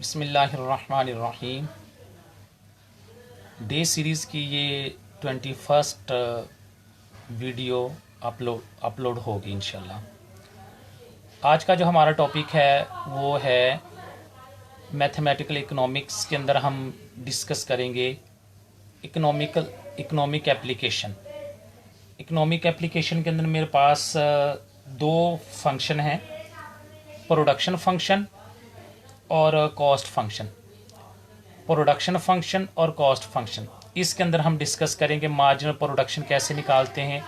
बिस्मिल्लाहिर्रहमानिर्रहीम। Day series की ये 21st वीडियो अपलोड होगी इंशाल्लाह। आज का जो हमारा टॉपिक है वो है मैथमेटिकल इकोनॉमिक्स के अंदर हम डिस्कस करेंगे इकोनॉमिक एप्लीकेशन। इकोनॉमिक एप्लीकेशन के अंदर मेरे पास दो फंक्शन हैं, प्रोडक्शन फंक्शन और कॉस्ट फंक्शन। प्रोडक्शन फंक्शन और कॉस्ट फंक्शन, इसके अंदर हम डिस्कस करेंगे मार्जिनल प्रोडक्शन कैसे निकालते हैं,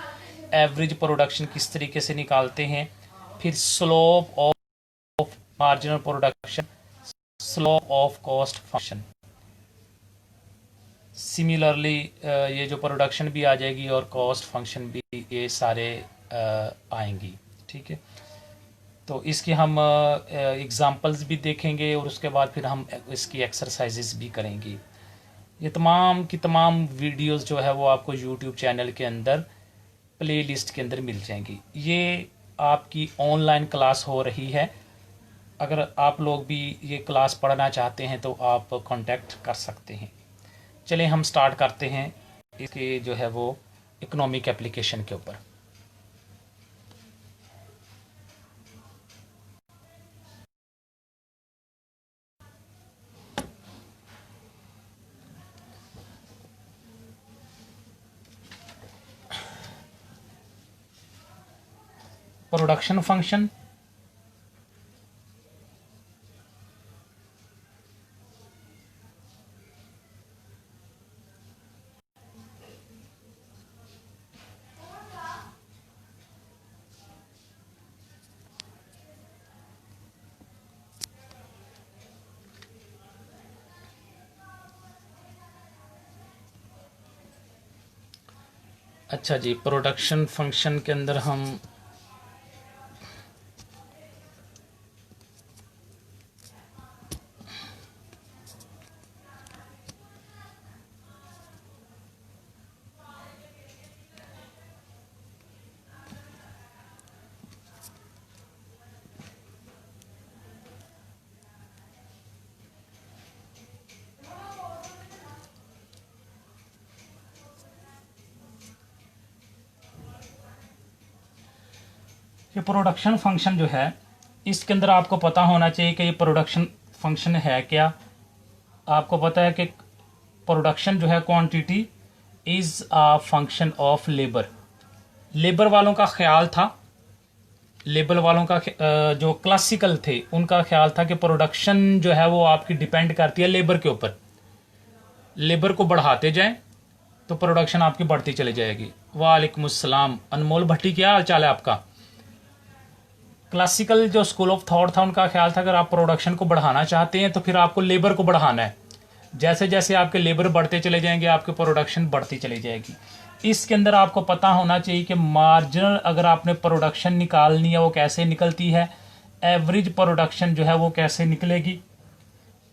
एवरेज प्रोडक्शन किस तरीके से निकालते हैं, फिर slope of marginal production, slope of cost function. Similarly ये जो प्रोडक्शन भी आ जाएगी और कॉस्ट फंक्शन भी, ये सारे आएंगी। ठीक है, तो इसकी हम एग्ज़ाम्पल्स भी देखेंगे और उसके बाद फिर हम इसकी एक्सरसाइजेस भी करेंगे। ये तमाम की तमाम वीडियोस जो है वो आपको यूट्यूब चैनल के अंदर प्लेलिस्ट के अंदर मिल जाएंगी। ये आपकी ऑनलाइन क्लास हो रही है। अगर आप लोग भी ये क्लास पढ़ना चाहते हैं तो आप कांटेक्ट कर सकते हैं। चलिए हम स्टार्ट करते हैं इसके जो है वो इकोनॉमिक एप्लीकेशन के ऊपर। प्रोडक्शन फंक्शन, अच्छा जी, प्रोडक्शन फंक्शन के अंदर हम ये प्रोडक्शन फंक्शन जो है, इसके अंदर आपको पता होना चाहिए कि ये प्रोडक्शन फंक्शन है क्या। आपको पता है कि प्रोडक्शन जो है, quantity is a function of labour. Labour वालों का ख्याल था, लेबर वालों का जो क्लासिकल थे उनका ख्याल था कि प्रोडक्शन जो है वो आपकी डिपेंड करती है लेबर के ऊपर। लेबर को बढ़ाते जाएं तो प्रोडक्शन आपकी बढ़ती चली जाएगी। वालेकुम अस्सलाम अनमोल भट्टी, क्या हाल चाल है आपका। क्लासिकल जो स्कूल ऑफ थॉट था उनका ख्याल था अगर आप प्रोडक्शन को बढ़ाना चाहते हैं तो फिर आपको लेबर को बढ़ाना है। जैसे जैसे आपके लेबर बढ़ते चले जाएंगे आपकी प्रोडक्शन बढ़ती चली जाएगी। इसके अंदर आपको पता होना चाहिए कि मार्जिनल अगर आपने प्रोडक्शन निकालनी है वो कैसे निकलती है, एवरेज प्रोडक्शन जो है वो कैसे निकलेगी।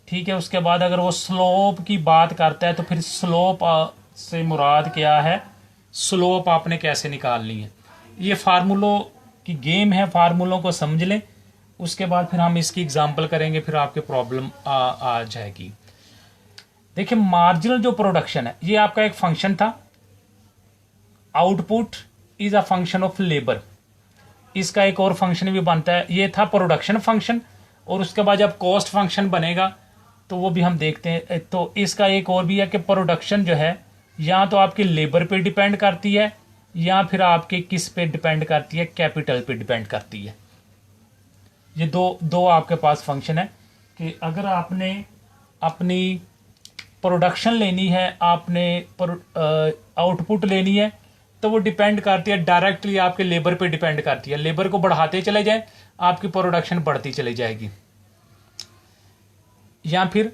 ठीक है, उसके बाद अगर वो स्लोप की बात करता है तो फिर स्लोप से मुराद क्या है, स्लोप आपने कैसे निकालनी है। ये फार्मूलों की गेम है, फार्मूलों को समझ लें, उसके बाद फिर हम इसकी एग्जांपल करेंगे, फिर आपके प्रॉब्लम आ जाएगी। देखिए, मार्जिनल जो प्रोडक्शन है ये आपका एक फंक्शन था। Output is a function of labour. इसका एक और फंक्शन भी बनता है, ये था प्रोडक्शन फंक्शन। और उसके बाद जब कॉस्ट फंक्शन बनेगा तो वो भी हम देखते हैं। तो इसका एक और भी है कि प्रोडक्शन जो है या तो आपकी लेबर पे डिपेंड करती है या फिर आपके किस पे डिपेंड करती है, कैपिटल पे डिपेंड करती है। ये दो आपके पास फंक्शन है कि अगर आपने अपनी प्रोडक्शन लेनी है, आपने आउटपुट लेनी है, तो वो डिपेंड करती है डायरेक्टली आपके लेबर पे डिपेंड करती है। लेबर को बढ़ाते चले जाएं आपकी प्रोडक्शन बढ़ती चली जाएगी, या फिर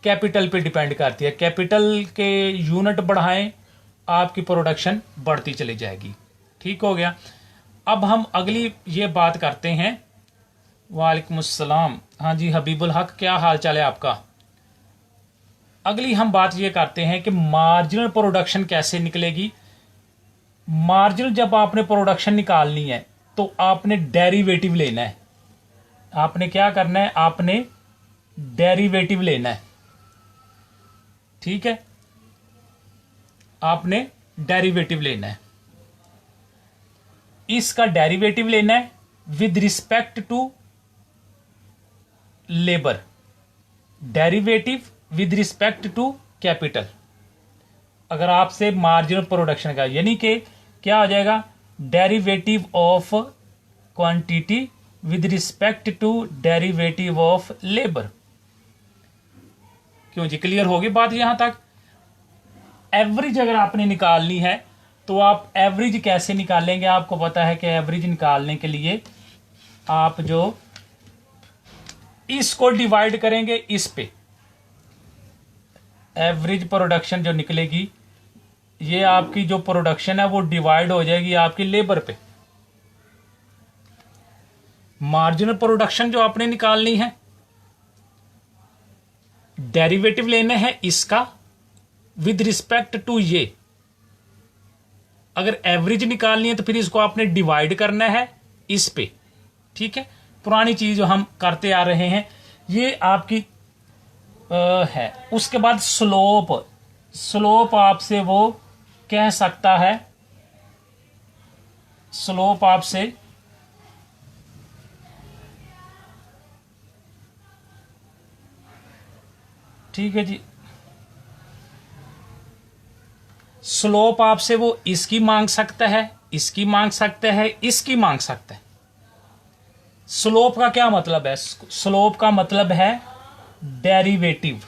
कैपिटल पे डिपेंड करती है। कैपिटल के यूनिट बढ़ाएं आपकी प्रोडक्शन बढ़ती चली जाएगी। ठीक हो गया। अब हम अगली ये बात करते हैं। वालेकुम अस्सलाम, हाँ जी हबीबुल हक, क्या हाल चाल है आपका। अगली हम बात ये करते हैं कि मार्जिनल प्रोडक्शन कैसे निकलेगी। मार्जिनल जब आपने प्रोडक्शन निकालनी है तो आपने डेरिवेटिव लेना है। आपने क्या करना है, आपने डेरिवेटिव लेना है। ठीक है, आपने डेरिवेटिव लेना है, इसका डेरिवेटिव लेना है with respect to labour, derivative with respect to capital. अगर आपसे मार्जिनल प्रोडक्शन का, यानी कि क्या हो जाएगा, derivative of quantity with respect to derivative of labour. क्यों जी, क्लियर होगी बात यहां तक? एवरेज अगर आपने निकालनी है तो आप एवरेज कैसे निकालेंगे? आपको पता है कि एवरेज निकालने के लिए आप जो इसको डिवाइड करेंगे इस पे, एवरेज प्रोडक्शन जो निकलेगी, ये आपकी जो प्रोडक्शन है वो डिवाइड हो जाएगी आपकी लेबर पे। मार्जिनल प्रोडक्शन जो आपने निकालनी है, डेरिवेटिव लेने हैं इसका विद रिस्पेक्ट टू ये। अगर एवरेज निकालनी है तो फिर इसको आपने डिवाइड करना है इस पे। ठीक है, पुरानी चीज जो हम करते आ रहे हैं ये आपकी है। उसके बाद स्लोप, स्लोप आपसे वो कह सकता है, स्लोप आपसे ठीक है जी, स्लोप आपसे वो इसकी मांग सकता है, इसकी मांग सकता है, इसकी मांग सकता है। स्लोप का क्या मतलब है? स्लोप का मतलब है डेरिवेटिव।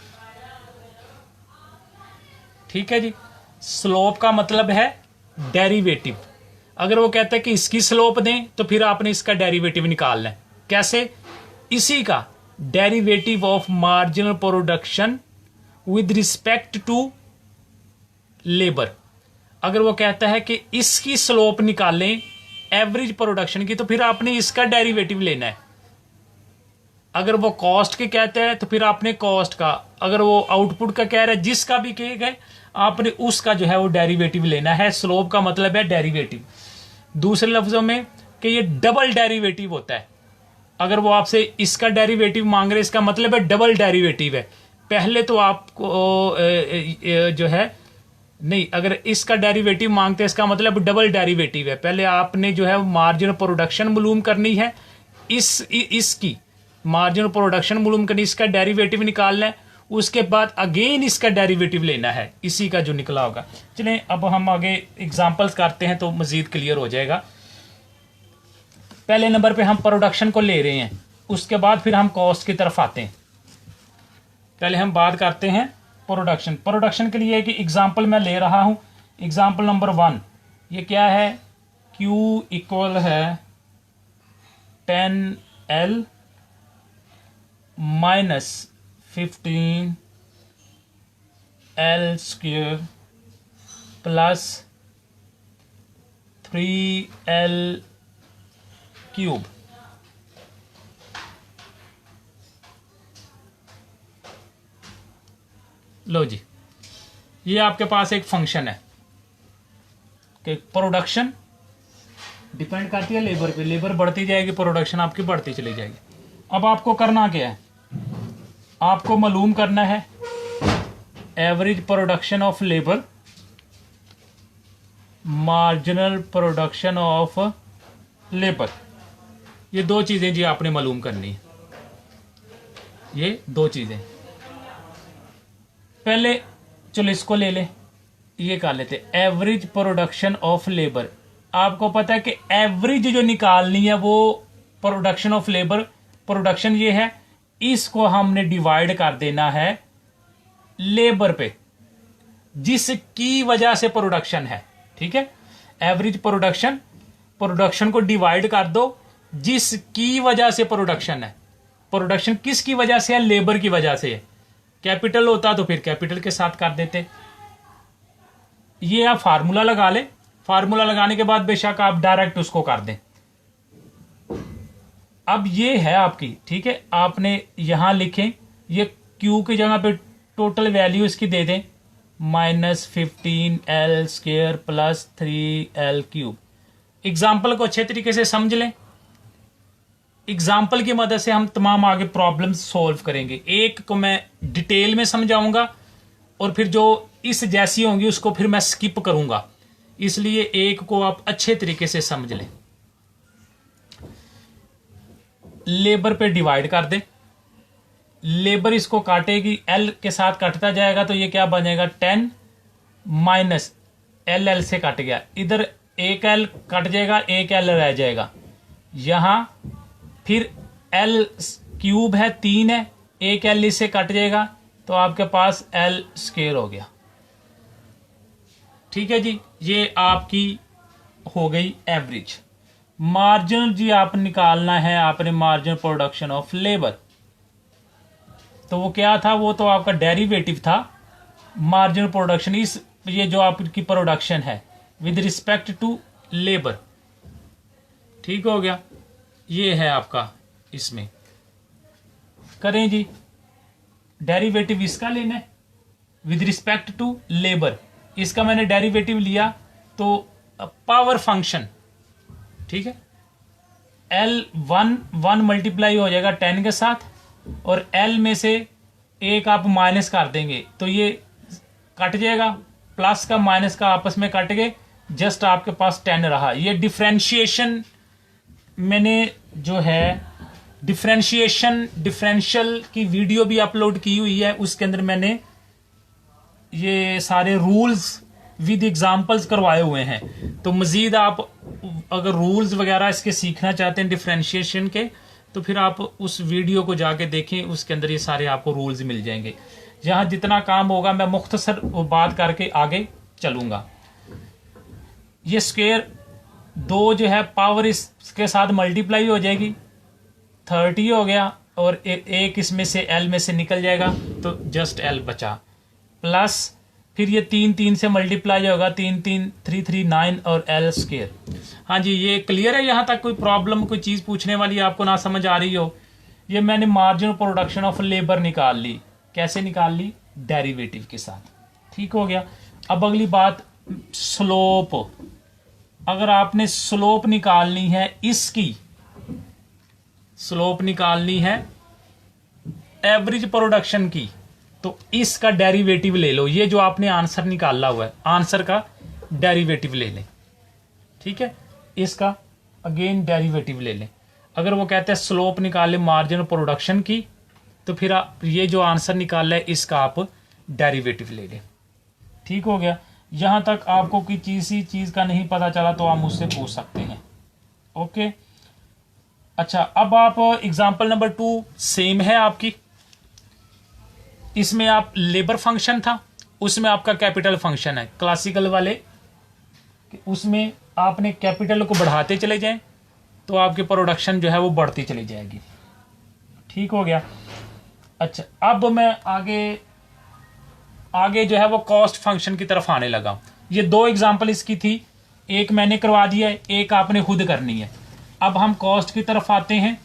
ठीक है जी, स्लोप का मतलब है डेरिवेटिव। अगर वो कहता है कि इसकी स्लोप दें तो फिर आपने इसका डेरिवेटिव निकालना है। कैसे? इसी का derivative of marginal production with respect to labour. अगर वो कहता है कि इसकी स्लोप निकालें एवरेज प्रोडक्शन की तो फिर आपने इसका डेरिवेटिव लेना है। अगर वो कॉस्ट के कहते हैं तो फिर आपने कॉस्ट का, अगर वो आउटपुट का कह रहा है, जिसका भी कहे गए आपने उसका जो है वो डेरिवेटिव लेना है। स्लोप का मतलब है डेरिवेटिव। दूसरे लफ्जों में कि ये डबल डेरिवेटिव होता है। अगर वो आपसे इसका डेरिवेटिव मांग रहे, इसका मतलब है डबल डेरिवेटिव है। पहले तो आपको जो है नहीं, अगर इसका डेरिवेटिव मांगते हैं इसका मतलब डबल डेरिवेटिव है। पहले आपने जो है मार्जिनल प्रोडक्शन मालूम करनी है, इसकी मार्जिनल प्रोडक्शन मालूम करनी, इसका डेरिवेटिव निकालना है, उसके बाद अगेन इसका डेरिवेटिव लेना है, इसी का जो निकला होगा। चलें अब हम आगे एग्जांपल्स करते हैं तो मजीद क्लियर हो जाएगा। पहले नंबर पे हम प्रोडक्शन को ले रहे हैं, उसके बाद फिर हम कॉस्ट की तरफ आते हैं। पहले हम बात करते हैं प्रोडक्शन। प्रोडक्शन के लिए एक एग्जांपल मैं ले रहा हूं, एग्जांपल नंबर 1। ये क्या है? Q इक्वल है 10L minus 15L square plus 3L cube. लो जी, ये आपके पास एक फंक्शन है कि प्रोडक्शन डिपेंड करती है लेबर पे, लेबर बढ़ती जाएगी, प्रोडक्शन आपकी बढ़ती चली जाएगी। अब आपको करना क्या है? आपको मालूम करना है average production of labour, marginal production of labour. ये दो चीजें जी आपने मालूम करनी है, ये दो चीजें। पहले चलो इसको ले ले, ये कर लेते एवरेज प्रोडक्शन ऑफ लेबर। आपको पता है कि एवरेज जो निकालनी है वो प्रोडक्शन ऑफ लेबर, प्रोडक्शन ये है, इसको हमने डिवाइड कर देना है लेबर पे, जिसकी वजह से प्रोडक्शन है। ठीक है, एवरेज प्रोडक्शन, प्रोडक्शन को डिवाइड कर दो जिसकी वजह से प्रोडक्शन है। प्रोडक्शन किसकी वजह से है? लेबर की वजह से है। कैपिटल होता तो फिर कैपिटल के साथ कर देते। ये आप फार्मूला लगा ले, फार्मूला लगाने के बाद बेशक आप डायरेक्ट उसको कर दें। अब ये है आपकी, ठीक है, आपने यहां लिखें, ये Q की जगह पे टोटल वैल्यू इसकी दे दें -15L square plus 3L cube. Example को अच्छे तरीके से समझ लें। एग्जाम्पल की मदद से हम तमाम आगे प्रॉब्लम सॉल्व करेंगे। एक को मैं डिटेल में समझाऊंगा और फिर जो इस जैसी होंगी उसको फिर मैं स्किप करूंगा, इसलिए एक को आप अच्छे तरीके से समझ लें। लेबर पे डिवाइड कर दें, लेबर इसको काटेगी, एल के साथ कटता जाएगा तो ये क्या बनेगा 10 माइनस एल, एल से कट गया, इधर एक एल कट जाएगा, एक एल रह जाएगा, यहां फिर एल क्यूब है 3 है, एक एल इससे कट जाएगा तो आपके पास एल स्क्वायर हो गया। ठीक है जी, ये आपकी हो गई एवरेज। मार्जिन जी आप निकालना है आपने, मार्जिन प्रोडक्शन ऑफ लेबर, तो वो क्या था, वो तो आपका डेरिवेटिव था मार्जिन प्रोडक्शन, इस ये जो आपकी प्रोडक्शन है विद रिस्पेक्ट टू लेबर। ठीक हो गया, ये है आपका, इसमें करें जी, डेरिवेटिव इसका लेना है विद रिस्पेक्ट टू लेबर, इसका मैंने डेरिवेटिव लिया तो पावर फंक्शन, ठीक है, एल 1 मल्टीप्लाई हो जाएगा 10 के साथ, और एल में से एक आप माइनस कर देंगे तो ये कट जाएगा, प्लस का माइनस का आपस में कट गए, जस्ट आपके पास 10 रहा। ये डिफरेंशिएशन मैंने जो है डिफरेंशियल की वीडियो भी अपलोड की हुई है, उसके अंदर मैंने ये सारे रूल्स विद एग्जांपल्स करवाए हुए हैं। तो मजीद आप अगर रूल्स वगैरह इसके सीखना चाहते हैं डिफरेंशिएशन के, तो फिर आप उस वीडियो को जाके देखें, उसके अंदर ये सारे आपको रूल्स मिल जाएंगे। जहां जितना काम होगा मैं मुख्तसर बात करके आगे चलूंगा। ये स्क्वायर 2 जो है पावर इसके साथ मल्टीप्लाई हो जाएगी, 30 हो गया, और एक इसमें से एल में से निकल जाएगा तो जस्ट एल बचा, प्लस फिर ये 3 से मल्टीप्लाई होगा, 3 3 3 9 और एल स्क्वायर। हाँ जी, ये क्लियर है? यहाँ तक कोई प्रॉब्लम, कोई चीज़ पूछने वाली आपको ना समझ आ रही हो? ये मैंने मार्जिनल प्रोडक्शन ऑफ लेबर निकाल ली, कैसे निकाल ली? डेरिवेटिव के साथ। ठीक हो गया। अब अगली बात स्लोप। अगर आपने स्लोप निकालनी है, इसकी स्लोप निकालनी है एवरेज प्रोडक्शन की, तो इसका डेरिवेटिव ले लो। ये जो आपने आंसर निकाला हुआ है, आंसर का डेरिवेटिव ले लें। ठीक है, इसका अगेन डेरिवेटिव ले लें। अगर वो कहते हैं स्लोप निकाले मार्जिन प्रोडक्शन की, तो फिर आप ये जो आंसर निकाला है इसका आप डेरिवेटिव ले लें। ठीक हो गया। यहां तक आपको कोई चीज का नहीं पता चला तो आप मुझसे पूछ सकते हैं। ओके, अच्छा, अब आप एग्जांपल नंबर 2 सेम है आपकी। इसमें आप लेबर फंक्शन था, उसमें आपका कैपिटल फंक्शन है क्लासिकल वाले, उसमें आपने कैपिटल को बढ़ाते चले जाएं तो आपकी प्रोडक्शन जो है वो बढ़ती चली जाएगी। ठीक हो गया। अच्छा, अब मैं आगे जो है वो कॉस्ट फंक्शन की तरफ आने लगा। ये 2 एग्जांपल इसकी थी, एक मैंने करवा दिया है, एक आपने खुद करनी है। अब हम कॉस्ट की तरफ आते हैं,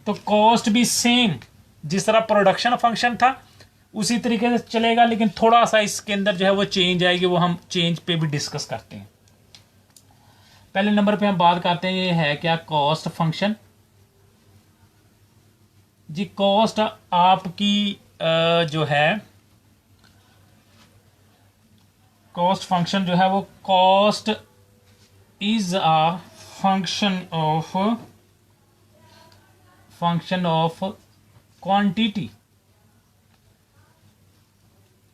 तो कॉस्ट भी सेम जिस तरह प्रोडक्शन फंक्शन था उसी तरीके से चलेगा, लेकिन थोड़ा सा इसके अंदर जो है वो चेंज आएगी, वो हम चेंज पे भी डिस्कस करते हैं। पहले नंबर पे हम बात करते हैं, ये है क्या? कॉस्ट फंक्शन जी। कॉस्ट आपकी जो है कॉस्ट फंक्शन जो है वो cost is a function of quantity.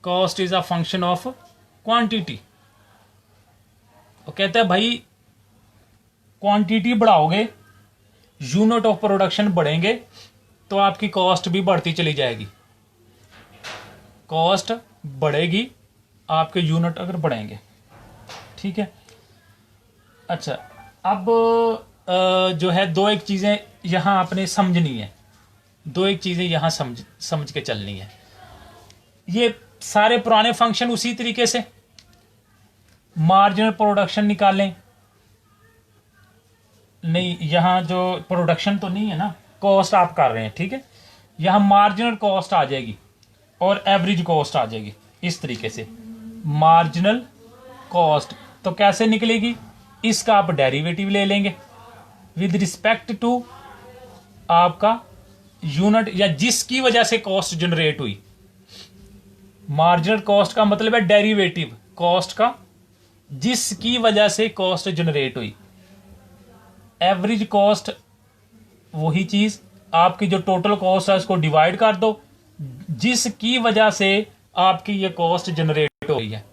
Cost is a function of quantity. वो कहते हैं भाई क्वांटिटी बढ़ाओगे, यूनिट ऑफ प्रोडक्शन बढ़ेंगे तो आपकी कॉस्ट भी बढ़ती चली जाएगी। कॉस्ट बढ़ेगी, आपके यूनिट अगर बढ़ेंगे। ठीक है। अच्छा, अब जो है 2 एक चीज़ें यहाँ आपने समझनी है, 2 एक चीज़ें यहाँ समझ के चलनी है। ये सारे पुराने फंक्शन उसी तरीके से मार्जिनल प्रोडक्शन निकालें, नहीं यहाँ जो प्रोडक्शन तो नहीं है ना, कॉस्ट आप कर रहे हैं। ठीक है, यहाँ मार्जिनल कॉस्ट आ जाएगी और एवरेज कॉस्ट आ जाएगी, इस तरीके से मार्जिनल कॉस्ट। तो कैसे निकलेगी? इसका आप डेरिवेटिव ले लेंगे विद रिस्पेक्ट टू आपका यूनिट या जिसकी वजह से कॉस्ट जनरेट हुई। मार्जिनल कॉस्ट का मतलब है डेरिवेटिव कॉस्ट का, जिसकी वजह से कॉस्ट जनरेट हुई। एवरेज कॉस्ट वही चीज, आपकी जो टोटल कॉस्ट है उसको डिवाइड कर दो, जिसकी वजह से आपकी ये कॉस्ट जनरेट हो रही है,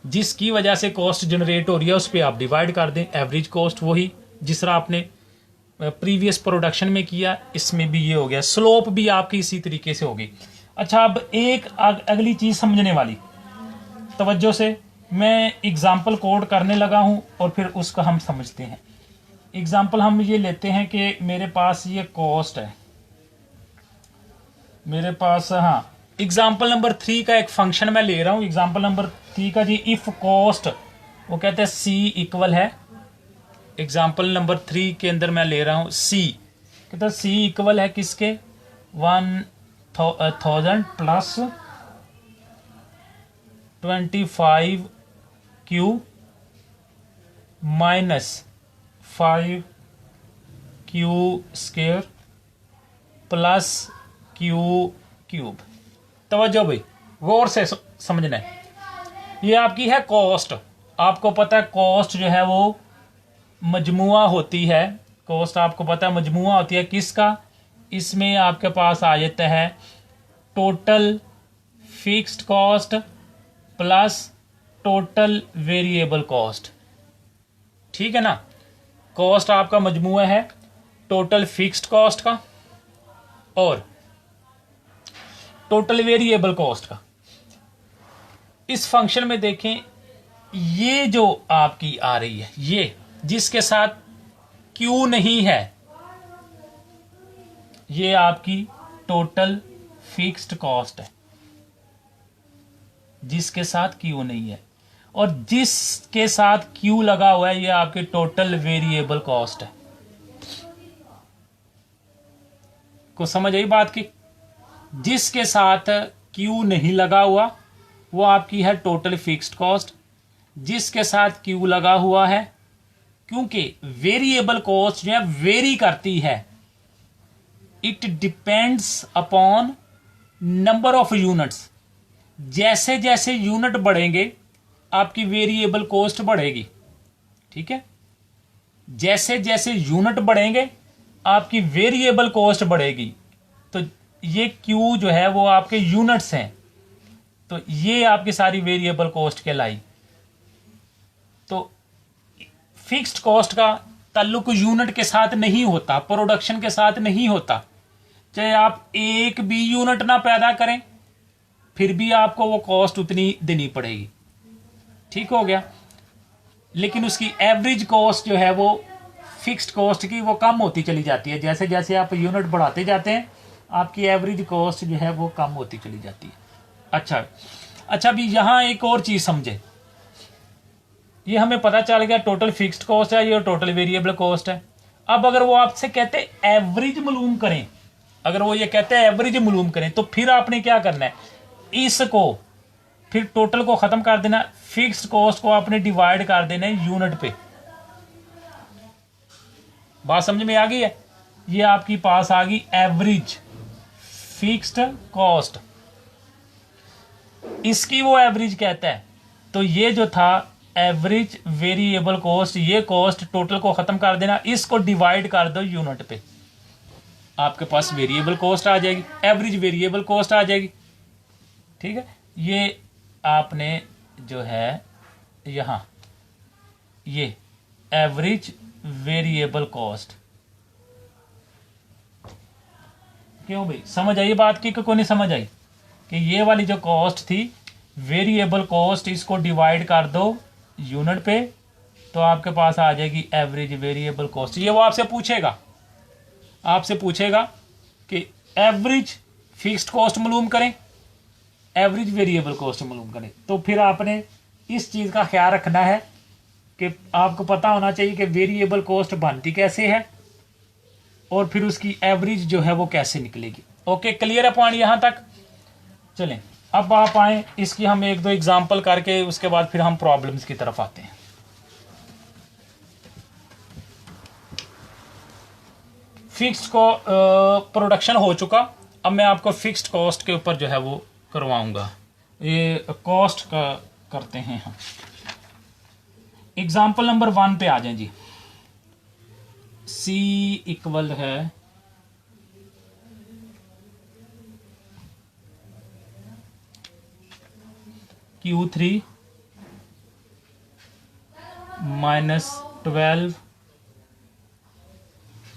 जिसकी वजह से कॉस्ट जनरेट हो रही है उस पर आप डिवाइड कर दें। एवरेज कॉस्ट वही जिस तरह आपने प्रीवियस प्रोडक्शन में किया, इसमें भी ये हो गया। स्लोप भी आपकी इसी तरीके से होगी। अच्छा, अब एक अगली चीज समझने वाली, तवज्जो से मैं एग्जाम्पल कोड करने लगा हूं और फिर उसका हम समझते हैं। एग्जाम्पल हम ये लेते हैं कि मेरे पास ये कॉस्ट है, मेरे पास, हाँ, एग्जाम्पल नंबर 3 का एक फंक्शन मैं ले रहा हूं। एग्जाम्पल नंबर 3 का जी, इफ कॉस्ट, वो कहते हैं सी इक्वल है, एग्जाम्पल नंबर 3 के अंदर मैं ले रहा हूं सी, कहते हैं सी इक्वल है किसके, 1000 plus 25 Q minus 5 Q square plus Q cube. तवज्जो भाई, गौर से समझना है। ये आपकी है कॉस्ट। आपको पता है कॉस्ट जो है वो मजमुआ होती है, कॉस्ट आपको पता है मजमुआ होती है किसका, इसमें आपके पास आ जाता है total fixed cost plus total variable cost. ठीक है ना, कॉस्ट आपका मजमुआ है टोटल फिक्स्ड कॉस्ट का और टोटल वेरिएबल कॉस्ट का। इस फंक्शन में देखें, ये जो आपकी आ रही है, ये जिसके साथ क्यू नहीं है, ये आपकी टोटल फिक्स्ड कॉस्ट है, जिसके साथ क्यू नहीं है, और जिसके साथ क्यू लगा हुआ है ये आपकी टोटल वेरिएबल कॉस्ट है। को समझ आई बात की? जिसके साथ क्यू नहीं लगा हुआ वो आपकी है टोटल फिक्स्ड कॉस्ट, जिसके साथ क्यू लगा हुआ है, क्योंकि वेरिएबल कॉस्ट जो है वेरी करती है, it depends upon number of units. जैसे जैसे यूनिट बढ़ेंगे आपकी वेरिएबल कॉस्ट बढ़ेगी। ठीक है, जैसे जैसे यूनिट बढ़ेंगे आपकी वेरिएबल कॉस्ट बढ़ेगी। तो ये क्यू जो है वो आपके यूनिट्स हैं, तो ये आपकी सारी वेरिएबल कॉस्ट कहलाई। तो फिक्स्ड कॉस्ट का ताल्लुक यूनिट के साथ नहीं होता, प्रोडक्शन के साथ नहीं होता। चाहे आप एक भी यूनिट ना पैदा करें फिर भी आपको वो कॉस्ट उतनी देनी पड़ेगी। ठीक हो गया, लेकिन उसकी एवरेज कॉस्ट जो है वो फिक्स्ड कॉस्ट की वो कम होती चली जाती है। जैसे जैसे आप यूनिट बढ़ाते जाते हैं आपकी एवरेज कॉस्ट जो है वो कम होती चली जाती है। अच्छा अभी यहां एक और चीज समझे, ये हमें पता चल गया टोटल फिक्स्ड कॉस्ट है, ये टोटल वेरिएबल कॉस्ट है। अब अगर वो आपसे कहते हैं एवरेज मालूम करें, अगर वो ये कहते हैं एवरेज मालूम करें, तो फिर आपने क्या करना है, इसको फिर टोटल को खत्म कर देना, फिक्स्ड कॉस्ट को आपने डिवाइड कर देना है यूनिट पे। बात समझ में आ गई है? ये आपकी पास आ गई एवरेज फिक्स्ड कॉस्ट, इसकी वो एवरेज कहता है। तो ये जो था एवरेज वेरिएबल कॉस्ट, ये कॉस्ट टोटल को खत्म कर देना, इसको डिवाइड कर दो यूनिट पे, आपके पास वेरिएबल कॉस्ट आ जाएगी, एवरेज वेरिएबल कॉस्ट आ जाएगी। ठीक है, ये आपने जो है यहां ये एवरेज वेरिएबल कॉस्ट, क्यों भाई समझ आई बात की कि कोई नहीं समझ आई? कि ये वाली जो कॉस्ट थी वेरिएबल कॉस्ट, इसको डिवाइड कर दो यूनिट पे तो आपके पास आ जाएगी एवरेज वेरिएबल कॉस्ट। ये वो आपसे पूछेगा कि एवरेज फिक्स्ड कॉस्ट मालूम करें, एवरेज वेरिएबल कॉस्ट मालूम करें। तो फिर आपने इस चीज़ का ख्याल रखना है कि आपको पता होना चाहिए कि वेरिएबल कॉस्ट बनती कैसे है और फिर उसकी एवरेज जो है वो कैसे निकलेगी। ओके, क्लियर है पॉइंट यहाँ तक? चलें अब आप आए, इसकी हम एक दो एग्जांपल करके उसके बाद फिर हम प्रॉब्लम्स की तरफ आते हैं। फिक्स्ड को प्रोडक्शन हो चुका। अब मैं आपको फिक्स्ड कॉस्ट के ऊपर जो है वो करवाऊंगा। ये कॉस्ट का करते हैं हम। एग्जाम्पल नंबर 1 पे आ जाएं जी। C इक्वल है Q3 minus 12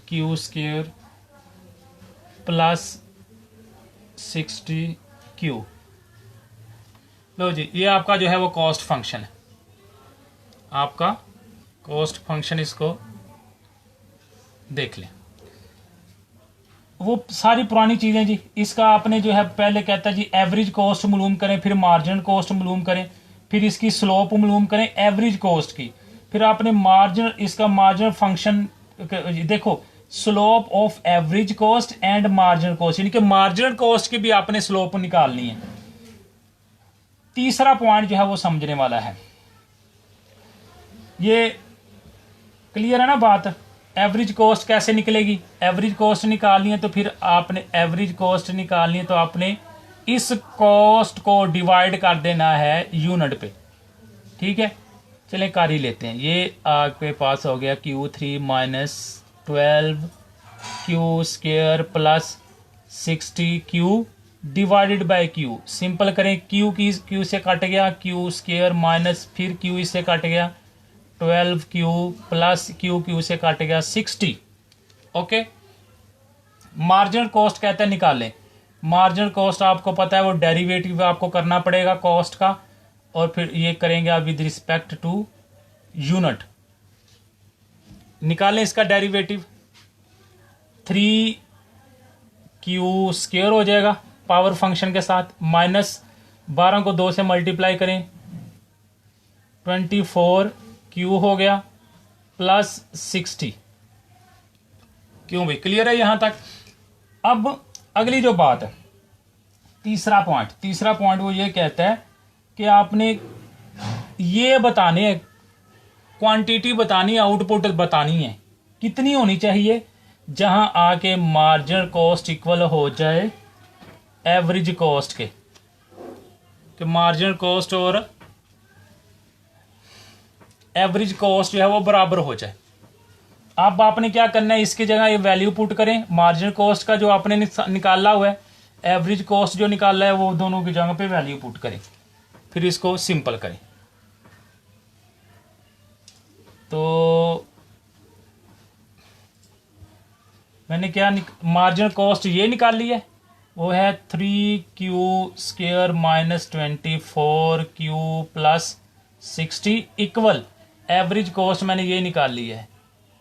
Q square plus 60 Q। लो जी, ये आपका जो है वो कॉस्ट फंक्शन है, आपका कॉस्ट फंक्शन। इसको देख लें, वो सारी पुरानी चीज़ें जी। इसका आपने जो है पहले कहता है जी एवरेज कॉस्ट मालूम करें, फिर मार्जिन कॉस्ट मालूम करें, फिर इसकी स्लोप मालूम करें एवरेज कॉस्ट की, फिर आपने मार्जिन, इसका मार्जिन फंक्शन देखो, slope of average cost and margin cost, यानी कि मार्जिन कॉस्ट की भी आपने स्लोप निकालनी है। तीसरा पॉइंट जो है वो समझने वाला है। ये क्लियर है ना बात? एवरेज कॉस्ट कैसे निकलेगी? एवरेज कॉस्ट निकालनी है तो फिर आपने एवरेज कॉस्ट निकालनी है तो आपने इस कॉस्ट को डिवाइड कर देना है यूनिट पे। ठीक है, चलें कर ही लेते हैं। ये आपके पास हो गया Q3 minus 12 Q square plus 60 Q divided by Q। Simple करें, Q से कट गया, Q स्क्वायर माइनस फिर Q इससे कट गया 12Q प्लस Q से काट गया 60। ओके, मार्जिनल कॉस्ट कहते हैं निकालें। मार्जिनल कॉस्ट आपको पता है वो डेरिवेटिव आपको करना पड़ेगा कॉस्ट का, और फिर ये करेंगे आप विद रिस्पेक्ट टू यूनिट। निकालें इसका डेरिवेटिव, 3Q स्क्वायर हो जाएगा पावर फंक्शन के साथ, माइनस 12 को 2 से मल्टीप्लाई करें 24Q हो गया प्लस 60। क्यों भाई, क्लियर है यहां तक? अब अगली जो बात है, तीसरा पॉइंट वो ये कहता है कि आपने ये बताने है, क्वांटिटी बतानी है, आउटपुट बतानी है कितनी होनी चाहिए, जहां आके मार्जिनल कॉस्ट इक्वल हो जाए एवरेज कॉस्ट के, कि मार्जिनल कॉस्ट और एवरेज कॉस्ट जो है वो बराबर हो जाए। अब आपने क्या करना है, इसकी जगह ये वैल्यू पुट करें, मार्जिनल कॉस्ट का जो आपने निकाला हुआ है, एवरेज कॉस्ट जो निकाला है, वो दोनों की जगह पे वैल्यू पुट करें, फिर इसको सिंपल करें। तो मैंने क्या मार्जिनल कॉस्ट ये निकाल ली है, वो है 3Q square minus 24Q plus 60 equal average cost मैंने ये निकाल ली है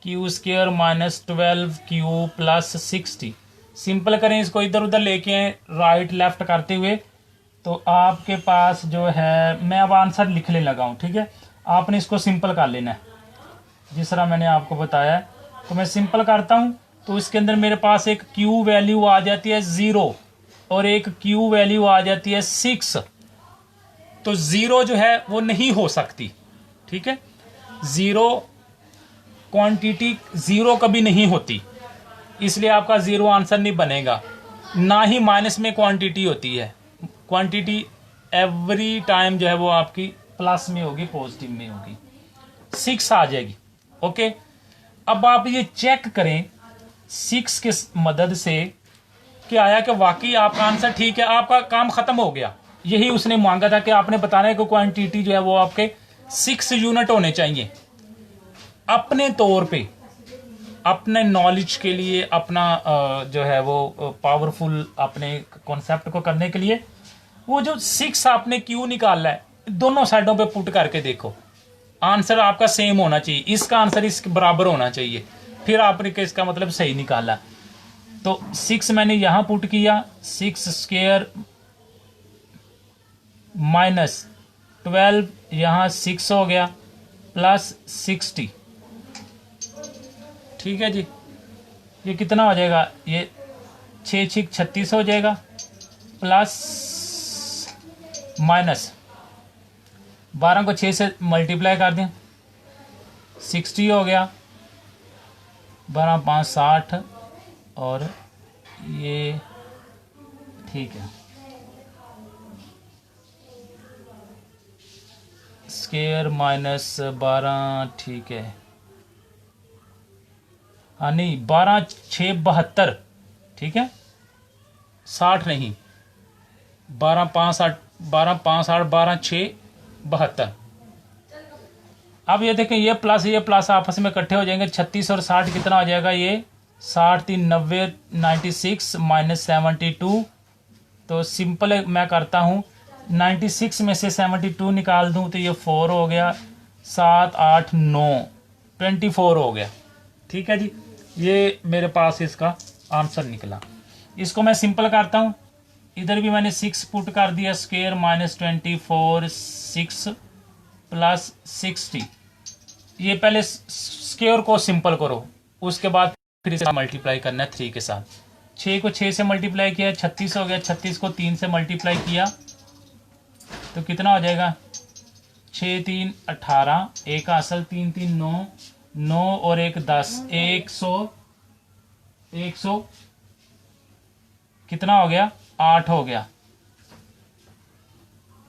Q square minus 12Q plus 60। Simple करें इसको, इधर उधर लेके राइट लेफ्ट करते हुए, तो आपके पास जो है, मैं अब आंसर लिखने लगा हूँ। ठीक है, आपने इसको सिंपल कर लेना है जिस तरह मैंने आपको बताया है। तो मैं सिंपल करता हूँ, तो इसके अंदर मेरे पास एक Q वैल्यू आ जाती है 0 और एक Q वैल्यू आ जाती है 6। तो 0 जो है वो नहीं हो सकती। ठीक है, 0 क्वांटिटी 0 कभी नहीं होती, इसलिए आपका 0 आंसर नहीं बनेगा। ना ही माइनस में क्वांटिटी होती है, क्वांटिटी एवरी टाइम जो है वो आपकी प्लस में होगी, पॉजिटिव में होगी, 6 आ जाएगी। ओके, अब आप ये चेक करें 6 की मदद से कि आया कि वाकई आपका आंसर ठीक है, आपका काम खत्म हो गया। यही उसने मांगा था कि आपने बताना है कि क्वांटिटी जो है वो आपके 6 यूनिट होने चाहिए। अपने तौर पे, अपने नॉलेज के लिए, अपना जो है वो पावरफुल अपने कॉन्सेप्ट को करने के लिए, वो जो 6 आपने क्यों निकाला है, दोनों साइडों पे पुट करके देखो, आंसर आपका सेम होना चाहिए, इसका आंसर इसके बराबर होना चाहिए, फिर आपने इसका मतलब सही निकाला। तो 6 मैंने यहां पुट किया, 6 स्क्वायर माइनस 12 यहां 6 हो गया प्लस 60। ठीक है जी, ये कितना हो जाएगा, ये 6 6 36 हो जाएगा, प्लस माइनस 12 को 6 से मल्टीप्लाई कर दें, 60 हो गया, 12 5 60 और ये ठीक है, स्क्वायर माइनस 12 ठीक है। हाँ नहीं, 12 6 72 ठीक है, 60 नहीं, 12 5 8 12 5 8 12 6 72। अब ये देखें, ये प्लस आपस में इकट्ठे हो जाएंगे, 36 और 60 कितना हो जाएगा, ये 60 3 90 96 माइनस 72। तो सिंपल मैं करता हूँ, 96 में से 72 निकाल दूँ तो ये 4 हो गया, 7 8 9 24 हो गया। ठीक है जी, ये मेरे पास इसका आंसर निकला। इसको मैं सिंपल करता हूँ, इधर भी मैंने 6 पुट कर दिया, स्क्वायर माइनस 24 6 प्लस 60। ये पहले स्क्वायर को सिंपल करो, उसके बाद फिर इसे मल्टीप्लाई करना है 3 के साथ। 6 को 6 से मल्टीप्लाई किया 36 हो गया, 36 को 3 से मल्टीप्लाई किया तो कितना हो जाएगा, 6 3 18, एक असल 3 3 9 9 और 1 10, 100 कितना हो गया, 8 हो गया।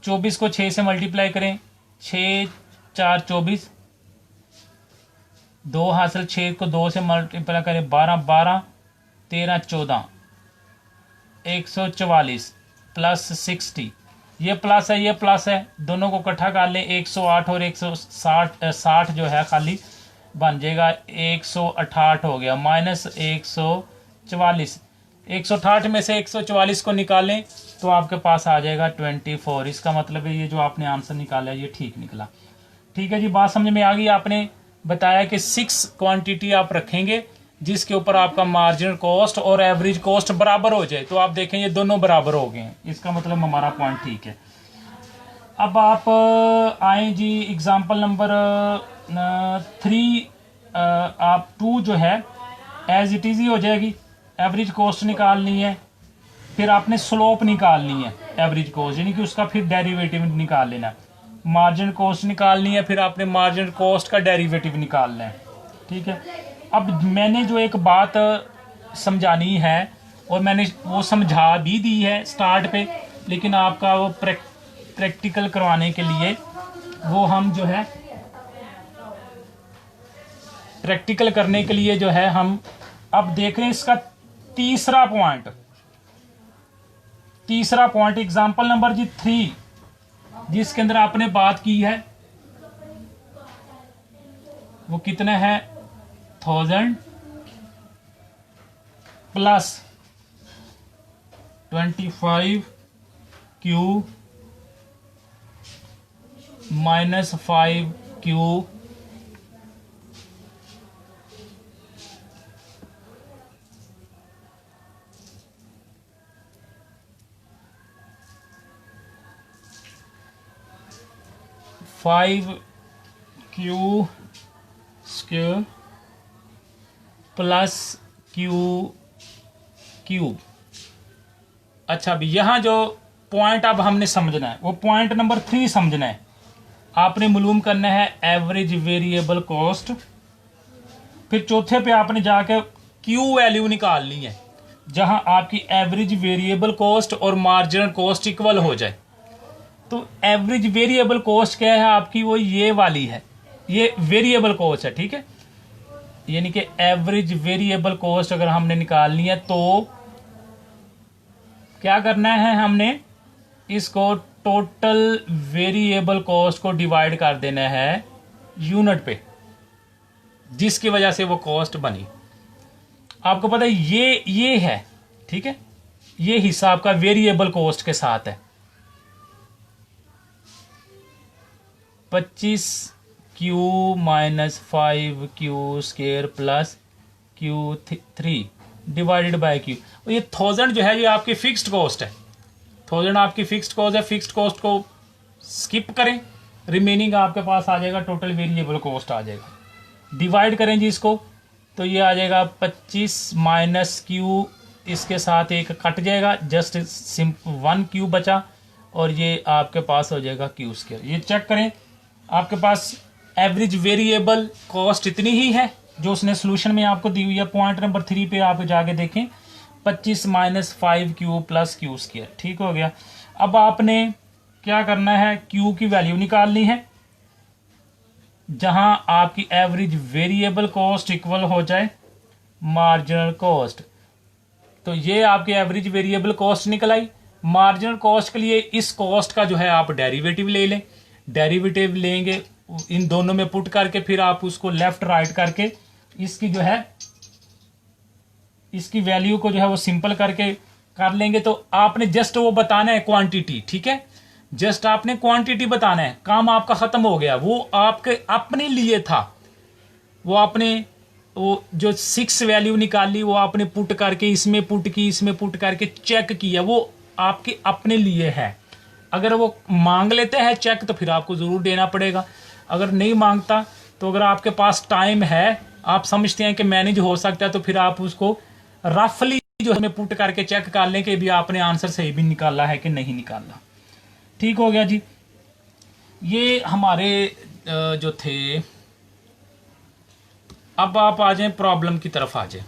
24 को 6 से मल्टीप्लाई करें, 6 4 24, 2 हासिल, 6 को 2 से मल्टीप्लाई करें 12 12 13 14, 144 प्लस 60। ये प्लस है, ये प्लस है, दोनों को इकट्ठा कर लें, 108 और 160 जो है खाली बन जाएगा 168 हो गया, माइनस 144। 168 में से 144 को निकालें तो आपके पास आ जाएगा 24। इसका मतलब है ये जो आपने आंसर निकाला है ये ठीक निकला। ठीक है जी, बात समझ में आ गई। आपने बताया कि 6 क्वांटिटी आप रखेंगे जिसके ऊपर आपका मार्जिनल कॉस्ट और एवरेज कॉस्ट बराबर हो जाए, तो आप देखें ये दोनों बराबर हो गए हैं, इसका मतलब हमारा पॉइंट ठीक है। अब आप आए जी एग्जांपल नंबर 3, आप 2 जो है एज इट इज ही हो जाएगी। एवरेज कॉस्ट निकालनी है, फिर आपने स्लोप निकालनी है एवरेज कॉस्ट, यानी कि उसका फिर डेरिवेटिव निकाल लेना है। मार्जिन कॉस्ट निकालनी है, फिर आपने मार्जिन कॉस्ट का डेरिवेटिव निकालना है। ठीक है, अब मैंने जो एक बात समझानी है और मैंने वो समझा भी दी है स्टार्ट पे, लेकिन आपका वो प्रैक्टिकल करवाने के लिए वो हम जो है प्रैक्टिकल करने के लिए जो है हम अब देख रहे हैं इसका तीसरा पॉइंट एग्जांपल नंबर जी 3, जिसके अंदर आपने बात की है वो कितना है, 1000 plus 25 Q minus 5 Q Q square plus Q cube. अच्छा, अभी यहाँ जो पॉइंट अब हमने समझना है वो पॉइंट नंबर 3 समझना है। आपने मालूम करना है एवरेज वेरिएबल कॉस्ट, फिर चौथे पे आपने जाके क्यू वैल्यू निकालनी है जहां आपकी एवरेज वेरिएबल कॉस्ट और मार्जिनल कॉस्ट इक्वल हो जाए। तो एवरेज वेरिएबल कॉस्ट क्या है आपकी, वो ये वाली है, ये वेरिएबल कॉस्ट है। ठीक है, यानी कि एवरेज वेरिएबल कॉस्ट अगर हमने निकालनी है तो क्या करना है, हमने इसको टोटल वेरिएबल कॉस्ट को डिवाइड कर देना है यूनिट पे, जिसकी वजह से वो कॉस्ट बनी। आपको पता है ये है, ठीक है, ये हिस्सा आपका वेरिएबल कॉस्ट के साथ है। 25 Q minus 5 Q square plus Q 3 divided by Q. ये 1000 जो है ये आपकी फिक्स्ड कॉस्ट है, 1000 आपकी फिक्स्ड कॉस्ट है। फिक्स्ड कॉस्ट को स्किप करें, रिमेनिंग आपके पास आ जाएगा टोटल वेरिएबल कॉस्ट आ जाएगा। डिवाइड करें जी इसको तो ये आ जाएगा 25 माइनस क्यू, इसके साथ एक कट जाएगा, जस्ट 1 क्यू बचा और ये आपके पास हो जाएगा क्यू स्क्वायर। ये चेक करें, आपके पास एवरेज वेरिएबल कॉस्ट इतनी ही है जो उसने सोल्यूशन में आपको दी हुई है। पॉइंट नंबर 3 पे आप जाके देखें, 25 - 5q + q²। ठीक हो गया। अब आपने क्या करना है, q की वैल्यू निकालनी है जहां आपकी एवरेज वेरिएबल कॉस्ट इक्वल हो जाए मार्जिनल कॉस्ट। तो ये आपकी एवरेज वेरिएबल कॉस्ट निकल आई। मार्जिनल कॉस्ट के लिए इस कॉस्ट का जो है आप डेरिवेटिव ले लें। डेरिवेटिव लेंगे, इन दोनों में पुट करके फिर आप उसको लेफ्ट राइट करके इसकी जो है इसकी वैल्यू को जो है वो सिंपल करके कर लेंगे। तो आपने जस्ट वो बताना है क्वांटिटी। ठीक है, जस्ट आपने क्वांटिटी बताना है, काम आपका खत्म हो गया। वो आपके अपने लिए था, वो आपने वो जो 6 वैल्यू निकाली वो आपने पुट करके इसमें पुट की, इसमें पुट करके चेक किया, वो आपके अपने लिए है। अगर वो मांग लेते हैं चेक तो फिर आपको जरूर देना पड़ेगा। अगर नहीं मांगता तो अगर आपके पास टाइम है, आप समझते हैं कि मैनेज हो सकता है, तो फिर आप उसको रफली जो हमें पुट करके चेक कर लें कि भी आपने आंसर सही भी निकाला है कि नहीं निकाला। ठीक हो गया जी। ये हमारे जो थे। अब आप आ जाएं प्रॉब्लम की तरफ आ जाएं।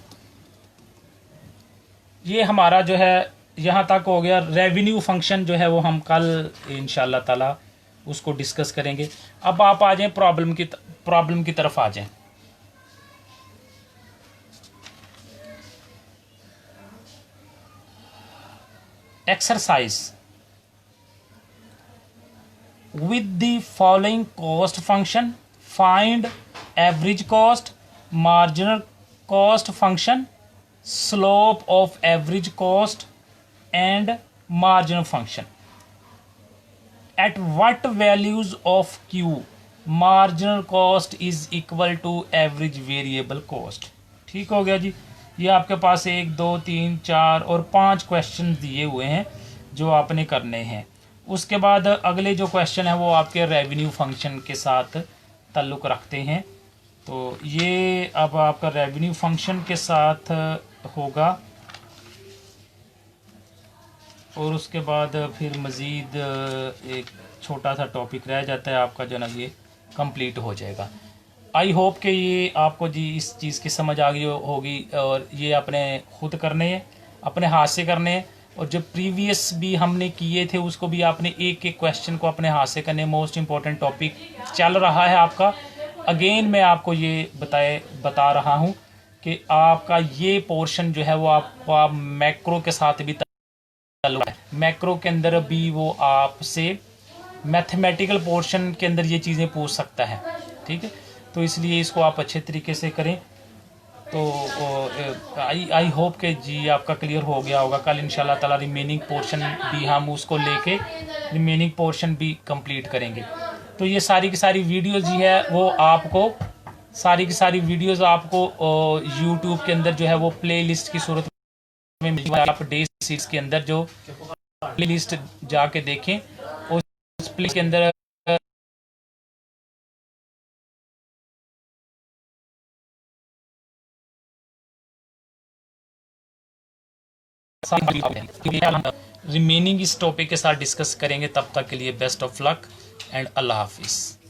ये हमारा जो है यहाँ तक हो गया। रेवेन्यू फंक्शन जो है वो हम कल इंशाल्लाह ताला उसको डिस्कस करेंगे। अब आप आ जाएं प्रॉब्लम की तरफ आ जाएं। Exercise with the following cost function, find average cost, marginal cost function, slope of average cost and marginal function. At what values of q marginal cost is equal to average variable cost। ठीक हो गया जी। ये आपके पास 1 2 3 4 और 5 question दिए हुए हैं जो आपने करने हैं। उसके बाद अगले जो क्वेश्चन है वो आपके रेवेन्यू फंक्शन के साथ ताल्लुक़ रखते हैं। तो ये अब आपका रेवेन्यू फंक्शन के साथ होगा और उसके बाद फिर मज़ीद एक छोटा सा टॉपिक रह जाता है आपका, जो ना ये कंप्लीट हो जाएगा। आई होप कि ये आपको जी इस चीज़ की समझ आ गई होगी और ये अपने खुद करने हैं, अपने हाथ से करने हैं। और जो प्रीवियस भी हमने किए थे उसको भी आपने एक एक क्वेश्चन को अपने हाथ से करने। मोस्ट इम्पॉर्टेंट टॉपिक चल रहा है आपका। अगेन मैं आपको ये बता रहा हूँ कि आपका ये पोर्शन जो है वो आपका मैक्रो के साथ भी ताल्लुक है। मैक्रो के अंदर भी वो आपसे मैथमेटिकल पोर्शन के अंदर ये चीज़ें पूछ सकता है। ठीक है, तो इसलिए इसको आप अच्छे तरीके से करें। तो आई होप कि जी आपका क्लियर हो गया होगा। कल इंशाल्लाह ताला रिमेनिंग पोर्शन भी हम उसको लेके रिमेनिंग पोर्शन भी कंप्लीट करेंगे। तो ये सारी की सारी वीडियोस जी है वो आपको सारी की सारी वीडियोस आपको यूट्यूब के अंदर जो है वो प्ले लिस्ट की सूरत में मिल जाएगी। आप डे 6 के अंदर जो प्ले लिस्ट जाके देखें, उस प्ले के अंदर रिमेनिंग इस टॉपिक के साथ डिस्कस करेंगे। तब तक के लिए बेस्ट ऑफ लक एंड अल्लाह हाफिज़।